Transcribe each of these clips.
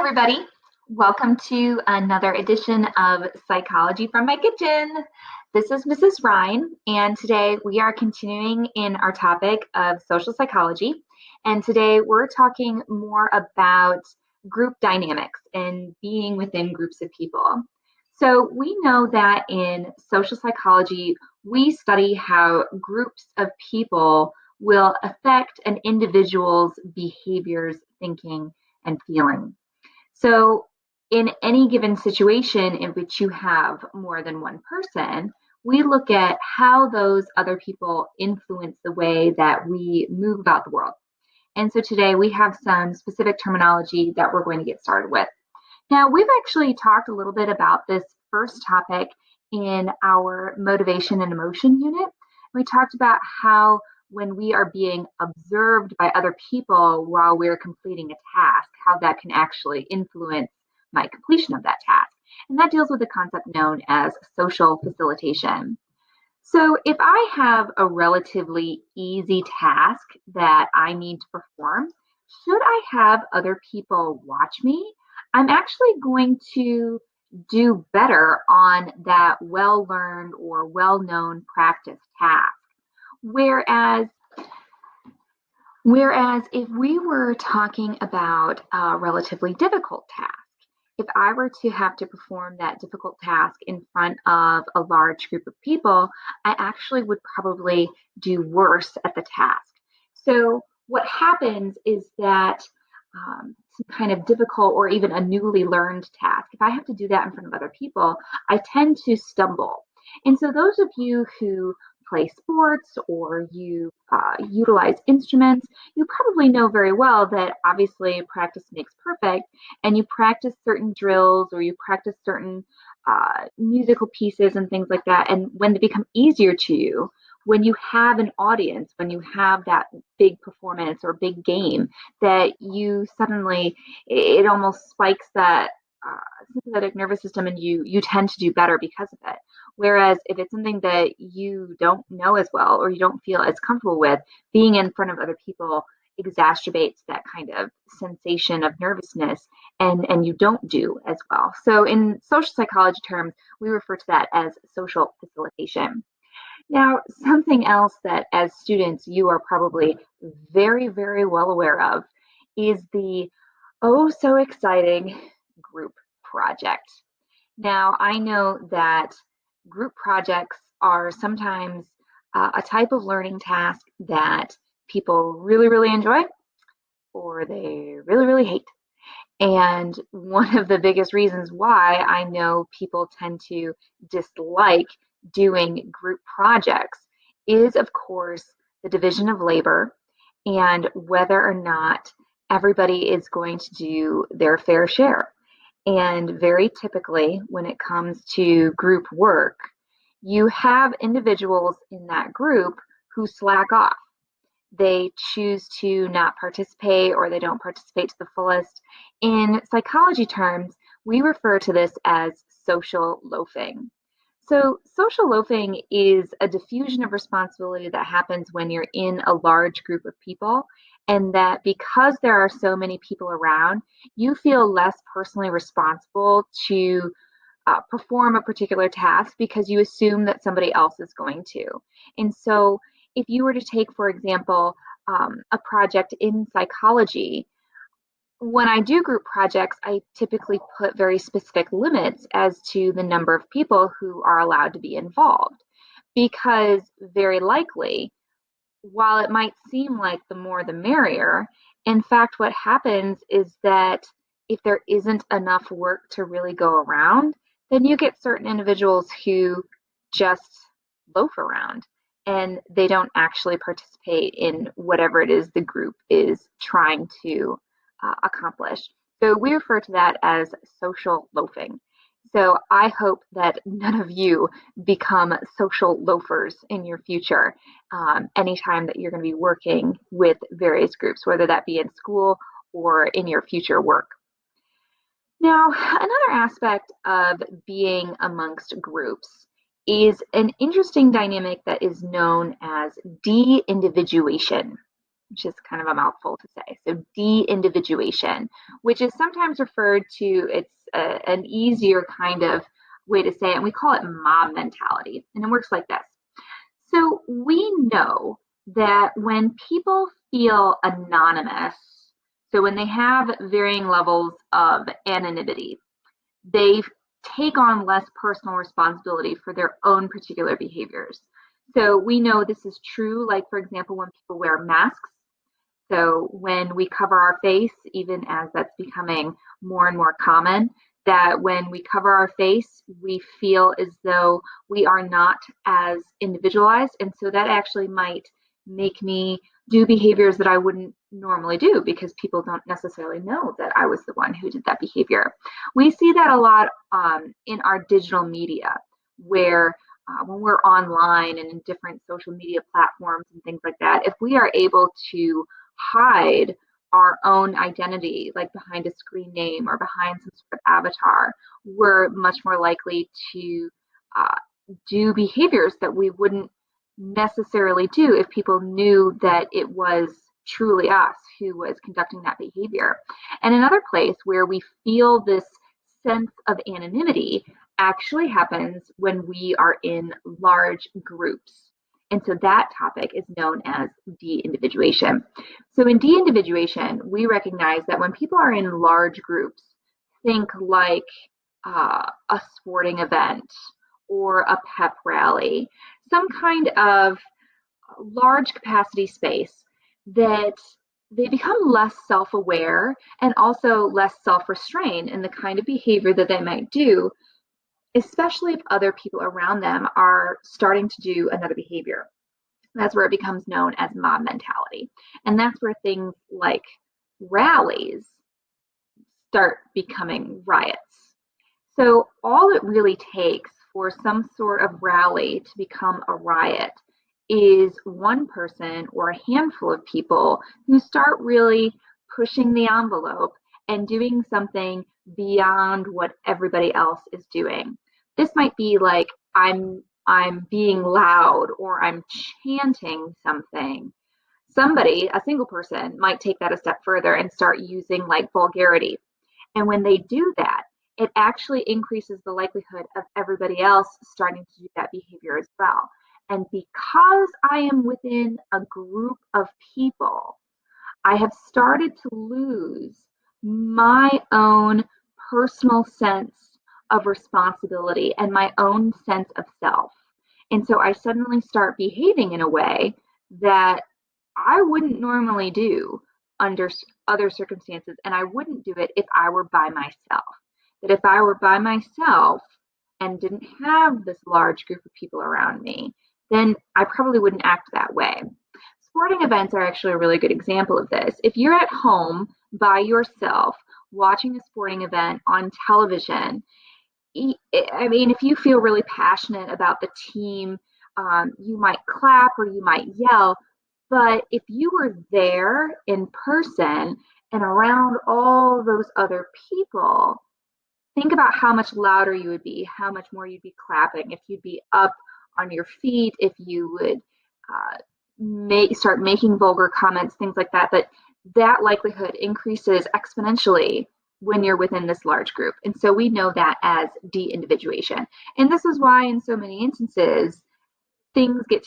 everybody. Welcome to another edition of Psychology from My Kitchen. This is Mrs. Ryan, and today we are continuing in our topic of social psychology. And today we're talking more about group dynamics and being within groups of people. So we know that in social psychology, we study how groups of people will affect an individual's behaviors, thinking, and feeling. So, in any given situation in which you have more than one person, we look at how those other people influence the way that we move about the world. And so today we have some specific terminology that we're going to get started with. Now, we've actually talked a little bit about this first topic in our motivation and emotion unit. We talked about how when we are being observed by other people while we're completing a task, how that can actually influence my completion of that task. And that deals with the concept known as social facilitation. So, if I have a relatively easy task that I need to perform, should I have other people watch me? I'm actually going to do better on that well learned or well known practice task. Whereas Whereas if we were talking about a relatively difficult task, if I were to have to perform that difficult task in front of a large group of people, I actually would probably do worse at the task. So, what happens is that some kind of difficult or even a newly learned task, if I have to do that in front of other people, I tend to stumble. And so, those of you who play sports or you utilize instruments, you probably know very well that obviously practice makes perfect, and you practice certain drills or you practice certain musical pieces and things like that. And when they become easier to you, when you have an audience, when you have that big performance or big game, that you suddenly, it almost spikes that sympathetic nervous system and you tend to do better because of it. Whereas if it's something that you don't know as well or you don't feel as comfortable with, being in front of other people exacerbates that kind of sensation of nervousness and you don't do as well. So in social psychology terms, we refer to that as social facilitation. Now, something else that as students you are probably very, very well aware of is the oh so exciting group project. Now, I know that group projects are sometimes a type of learning task that people really, really enjoy or they really, really hate. And one of the biggest reasons why I know people tend to dislike doing group projects is, of course, the division of labor and whether or not everybody is going to do their fair share. And very typically, when it comes to group work, you have individuals in that group who slack off. They choose to not participate or they don't participate to the fullest. In psychology terms, we refer to this as social loafing. So, social loafing is a diffusion of responsibility that happens when you're in a large group of people, and that because there are so many people around, you feel less personally responsible to perform a particular task because you assume that somebody else is going to. And so, if you were to take, for example, a project in psychology, when I do group projects, I typically put very specific limits as to the number of people who are allowed to be involved. Because very likely, while it might seem like the more the merrier, in fact, what happens is that if there isn't enough work to really go around, then you get certain individuals who just loaf around and they don't actually participate in whatever it is the group is trying to accomplish. So we refer to that as social loafing. So I hope that none of you become social loafers in your future anytime that you're going to be working with various groups, whether that be in school or in your future work. Now, another aspect of being amongst groups is an interesting dynamic that is known as de individuation. which is kind of a mouthful to say. So de-individuation, which is sometimes referred to, it's an easier kind of way to say it, and we call it mob mentality. And it works like this. So we know that when people feel anonymous, so when they have varying levels of anonymity, they take on less personal responsibility for their own particular behaviors. So we know this is true, like, for example, when people wear masks. So when we cover our face, even as that's becoming more and more common, that when we cover our face, we feel as though we are not as individualized. And so that actually might make me do behaviors that I wouldn't normally do because people don't necessarily know that I was the one who did that behavior. We see that a lot in our digital media, where when we're online and in different social media platforms and things like that, if we are able to hide our own identity, like behind a screen name or behind some sort of avatar, we're much more likely to uh, do behaviors that we wouldn't necessarily do if people knew that it was truly us who was conducting that behavior. And another place where we feel this sense of anonymity actually happens when we are in large groups. And so that topic is known as de-individuation. So in de-individuation, we recognize that when people are in large groups, think like a sporting event or a pep rally, some kind of large capacity space, that they become less self-aware and also less self-restrained in the kind of behavior that they might do, especially if other people around them are starting to do another behavior. That's where it becomes known as mob mentality. And that's where things like rallies start becoming riots. So all it really takes for some sort of rally to become a riot is one person or a handful of people who start really pushing the envelope and doing something beyond what everybody else is doing. This might be like I'm being loud or I'm chanting something. Somebody, a single person, might take that a step further and start using like vulgarity. And when they do that, it actually increases the likelihood of everybody else starting to do that behavior as well. And because I am within a group of people, I have started to lose my own personal sense of responsibility and my own sense of self. And so I suddenly start behaving in a way that I wouldn't normally do under other circumstances, and I wouldn't do it if I were by myself. That if I were by myself and didn't have this large group of people around me, then I probably wouldn't act that way. Sporting events are actually a really good example of this. If you're at home by yourself watching a sporting event on television, I mean, if you feel really passionate about the team, you might clap or you might yell. But if you were there in person and around all those other people, think about how much louder you would be, how much more you'd be clapping, if you'd be up on your feet, if you would start making vulgar comments, things like that. But that likelihood increases exponentially when you're within this large group. And so we know that as de-individuation. And this is why in so many instances, things get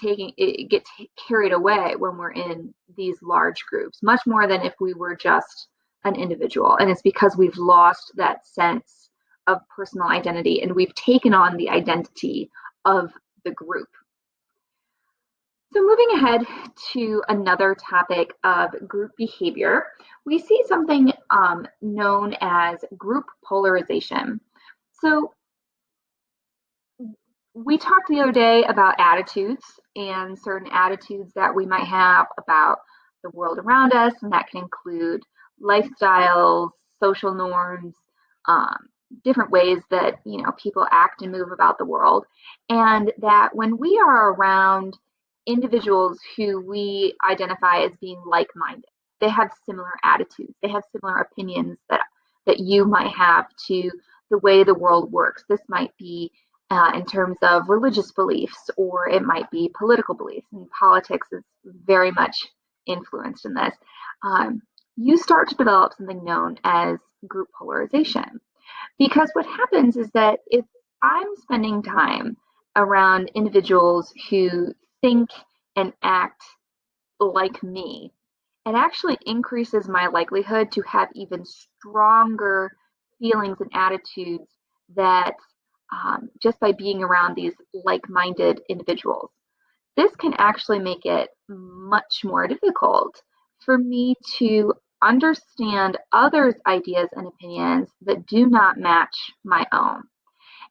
carried away when we're in these large groups, much more than if we were just an individual. And it's because we've lost that sense of personal identity and we've taken on the identity of the group. So moving ahead to another topic of group behavior, we see something known as group polarization. So we talked the other day about attitudes and certain attitudes that we might have about the world around us, and that can include lifestyles, social norms, different ways that people act and move about the world, and that when we are around individuals who we identify as being like-minded, they have similar attitudes, they have similar opinions that you might have to the way the world works. This might be in terms of religious beliefs, or it might be political beliefs. And politics is very much influenced in this, um, you start to develop something known as group polarization. Because what happens is that if I'm spending time around individuals who think and act like me, it actually increases my likelihood to have even stronger feelings and attitudes that just by being around these like minded individuals. This can actually make it much more difficult for me to understand others' ideas and opinions that do not match my own.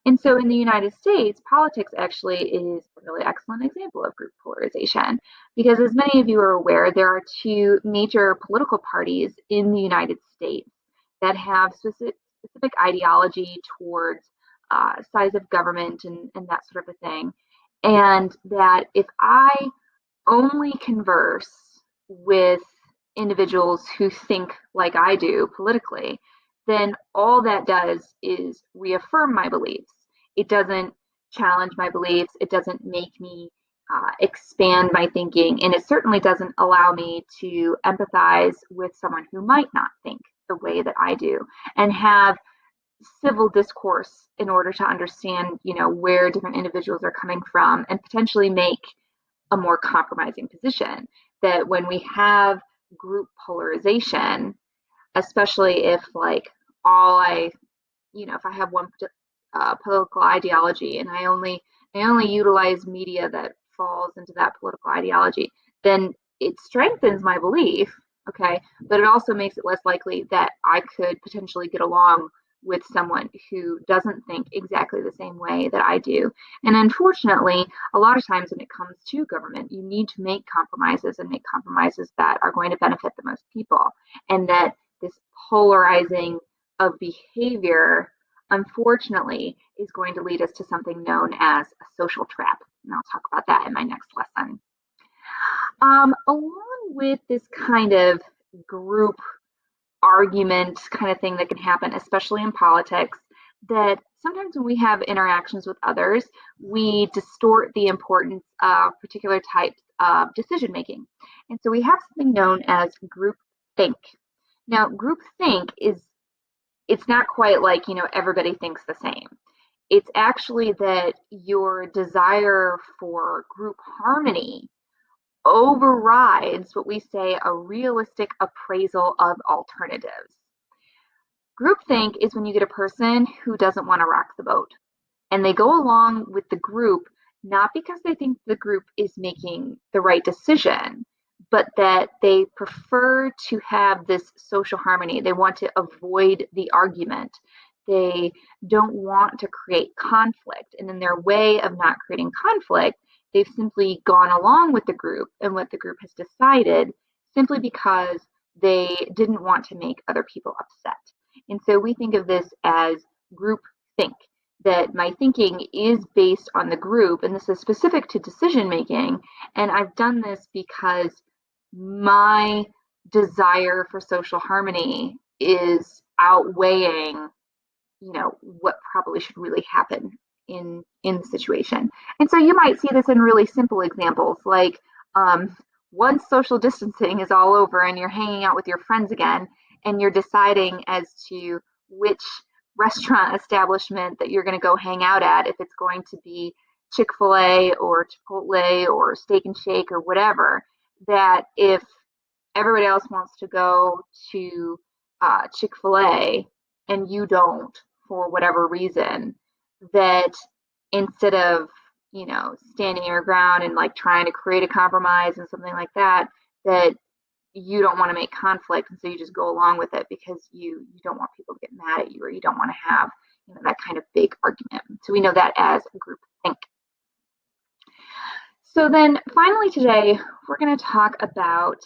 And so in the United States, politics actually is a really excellent example of group polarization because, as many of you are aware, there are two major political parties in the United States that have specific ideology towards size of government and that sort of a thing. And that if I only converse with individuals who think like I do politically, then all that does is reaffirm my beliefs. It doesn't challenge my beliefs. It doesn't make me expand my thinking. And it certainly doesn't allow me to empathize with someone who might not think the way that I do and have civil discourse in order to understand, where different individuals are coming from and potentially make a more compromising position. That when we have group polarization, especially if like all I, if I have one political ideology and I only utilize media that falls into that political ideology, then it strengthens my belief, okay, but it also makes it less likely that I could potentially get along with someone who doesn't think exactly the same way that I do. And unfortunately, a lot of times when it comes to government, you need to make compromises and make compromises that are going to benefit the most people. And that this polarizing of behavior, unfortunately, is going to lead us to something known as a social trap. And I'll talk about that in my next lesson. Along with this kind of group argument kind of thing that can happen, especially in politics, that sometimes when we have interactions with others, we distort the importance of particular types of decision making. And so we have something known as group think. Now, group think it's not quite like, everybody thinks the same. It's actually that your desire for group harmony overrides what we say a realistic appraisal of alternatives. Groupthink is when you get a person who doesn't want to rock the boat and they go along with the group not because they think the group is making the right decision, but that they prefer to have this social harmony. They want to avoid the argument. They don't want to create conflict. And in their way of not creating conflict, they've simply gone along with the group and what the group has decided simply because they didn't want to make other people upset. And so we think of this as group think, that my thinking is based on the group, and this is specific to decision making. And I've done this because my desire for social harmony is outweighing, what probably should really happen in the situation. And so you might see this in really simple examples, like once social distancing is all over and you're hanging out with your friends again, and you're deciding as to which restaurant establishment that you're going to go hang out at, if it's going to be Chick-fil-A or Chipotle or Steak and Shake or whatever, that if everybody else wants to go to Chick-fil-A and you don't for whatever reason, that instead of, standing your ground and like trying to create a compromise and something like that, that you don't want to make conflict, and so you just go along with it because you don't want people to get mad at you, or you don't want to have that kind of big argument. So we know that as group think. So then finally today we're going to talk about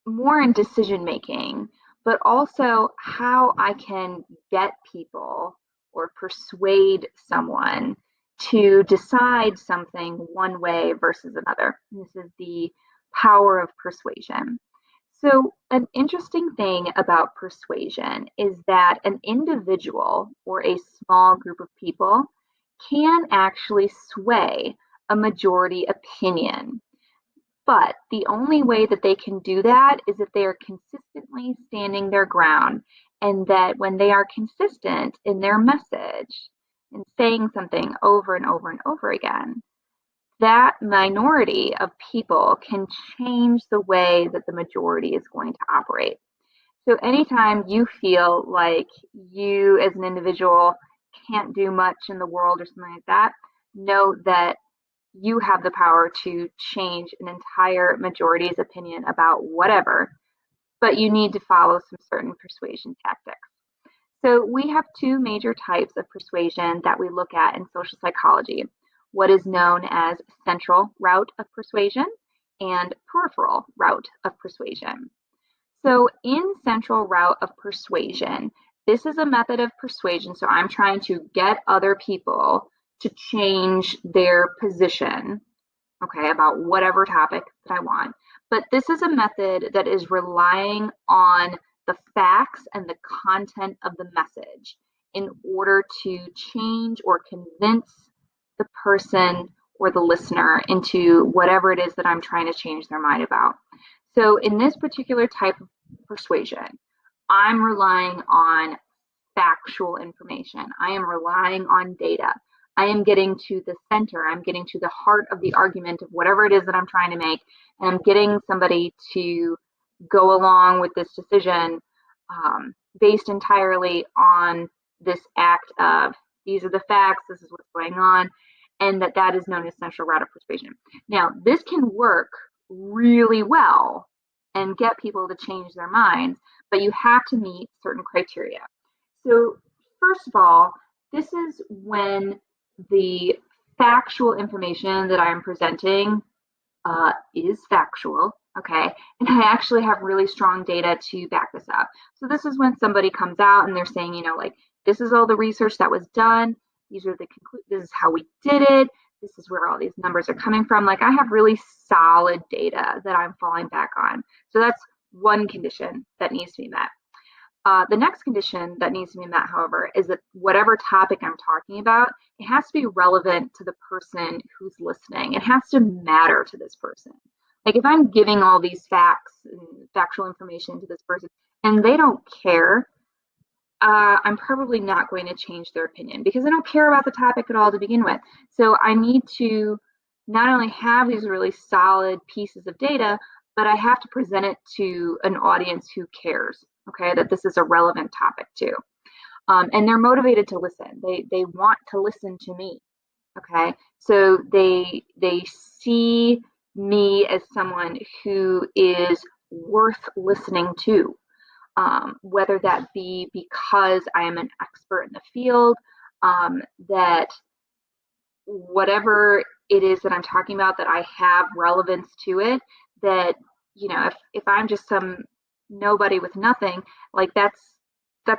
more in decision making, but also how I can get people or persuade someone to decide something one way versus another. And this is the power of persuasion. So, an interesting thing about persuasion is that an individual or a small group of people can actually sway a majority opinion. But the only way that they can do that is if they are consistently standing their ground, and that when they are consistent in their message and saying something over and over and over again, that minority of people can change the way that the majority is going to operate. So anytime you feel like you as an individual can't do much in the world or something like that, know that you have the power to change an entire majority's opinion about whatever, but you need to follow some certain persuasion tactics. So we have two major types of persuasion that we look at in social psychology, what is known as central route of persuasion and peripheral route of persuasion. So in central route of persuasion, this is a method of persuasion. So I'm trying to get other people to change their position, okay, about whatever topic that I want. But this is a method that is relying on the facts and the content of the message in order to change or convince the person or the listener into whatever it is that I'm trying to change their mind about. So in this particular type of persuasion, I'm relying on factual information. I am relying on data. I am getting to the center. I'm getting to the heart of the argument of whatever it is that I'm trying to make. And I'm getting somebody to go along with this decision based entirely on this act of these are the facts, this is what's going on, and that is known as central route of persuasion. Now, this can work really well and get people to change their minds, but you have to meet certain criteria. So, first of all, this is when the factual information that I'm presenting is factual, okay? And I actually have really strong data to back this up. So, this is when somebody comes out and they're saying, like, this is all the research that was done. These are this is how we did it. This is where all these numbers are coming from. Like, I have really solid data that I'm falling back on. So, that's one condition that needs to be met. The next condition that needs to be met, however, is that whatever topic I'm talking about, it has to be relevant to the person who's listening. It has to matter to this person. Like if I'm giving all these facts and factual information to this person and they don't care, I'm probably not going to change their opinion because they don't care about the topic at all to begin with. So I need to not only have these really solid pieces of data, but I have to present it to an audience who cares, okay, that this is a relevant topic too. And they're motivated to listen. They want to listen to me, okay? So they see me as someone who is worth listening to, whether that be because I am an expert in the field, that whatever it is that I'm talking about, that I have relevance to it, that, if I'm just some nobody with nothing, like that's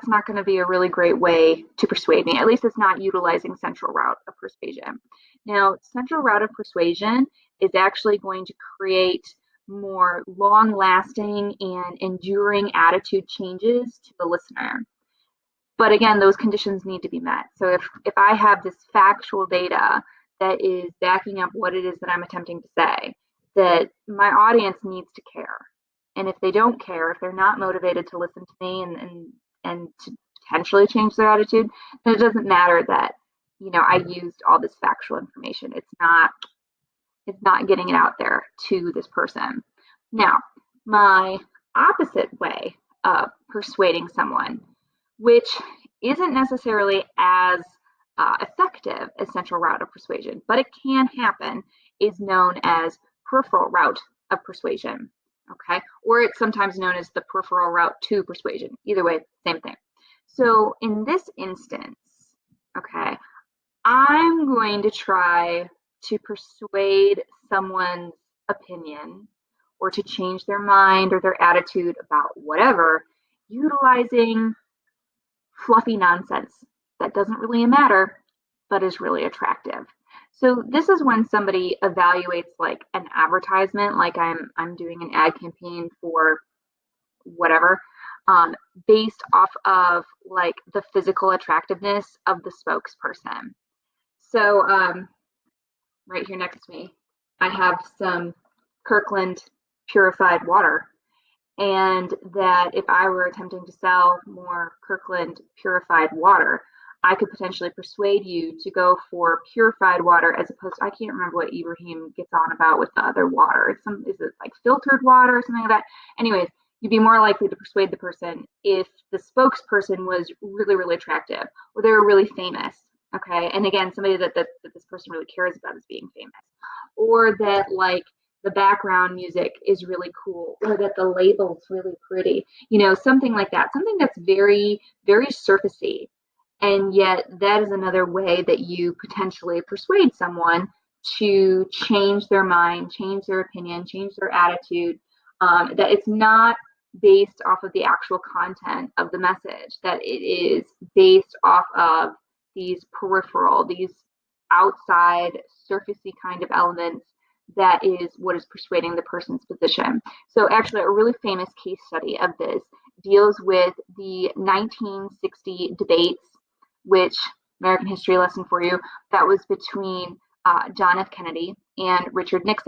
not going to be a really great way to persuade me. At least it's not utilizing central route of persuasion. Now, central route of persuasion is actually going to create more long lasting and enduring attitude changes to the listener. But again, those conditions need to be met. So if I have this factual data that is backing up what it is that I'm attempting to say, that my audience needs to care. And if they don't care, if they're not motivated to listen to me and to potentially change their attitude, then it doesn't matter that, I used all this factual information. It's not getting it out there to this person. Now, my opposite way of persuading someone, which isn't necessarily as effective as central route of persuasion, but it can happen, is known as peripheral route of persuasion. Okay, or it's sometimes known as the peripheral route to persuasion. Either way, same thing. So in this instance, okay, I'm going to try to persuade someone's opinion or to change their mind or their attitude about whatever, utilizing fluffy nonsense that doesn't really matter, but is really attractive. So this is when somebody evaluates like an advertisement, like I'm doing an ad campaign for whatever, based off of like the physical attractiveness of the spokesperson. So right here next to me, I have some Kirkland purified water, and that if I were attempting to sell more Kirkland purified water, I could potentially persuade you to go for purified water as opposed to, I can't remember what Ibrahim gets on about with the other water. Is it like filtered water or something like that? Anyways, you'd be more likely to persuade the person if the spokesperson was really, really attractive or they were really famous. Okay. And again, somebody that this person really cares about as being famous, or that like the background music is really cool, or that the label's really pretty, something like that, something that's very, very surfacey. And yet, that is another way that you potentially persuade someone to change their mind, change their opinion, change their attitude, that it's not based off of the actual content of the message, that it is based off of these peripheral, these outside, surfacey kind of elements that is what is persuading the person's position. So, actually, a really famous case study of this deals with the 1960 debates, which American history lesson for you, that was between John F. Kennedy and Richard Nixon.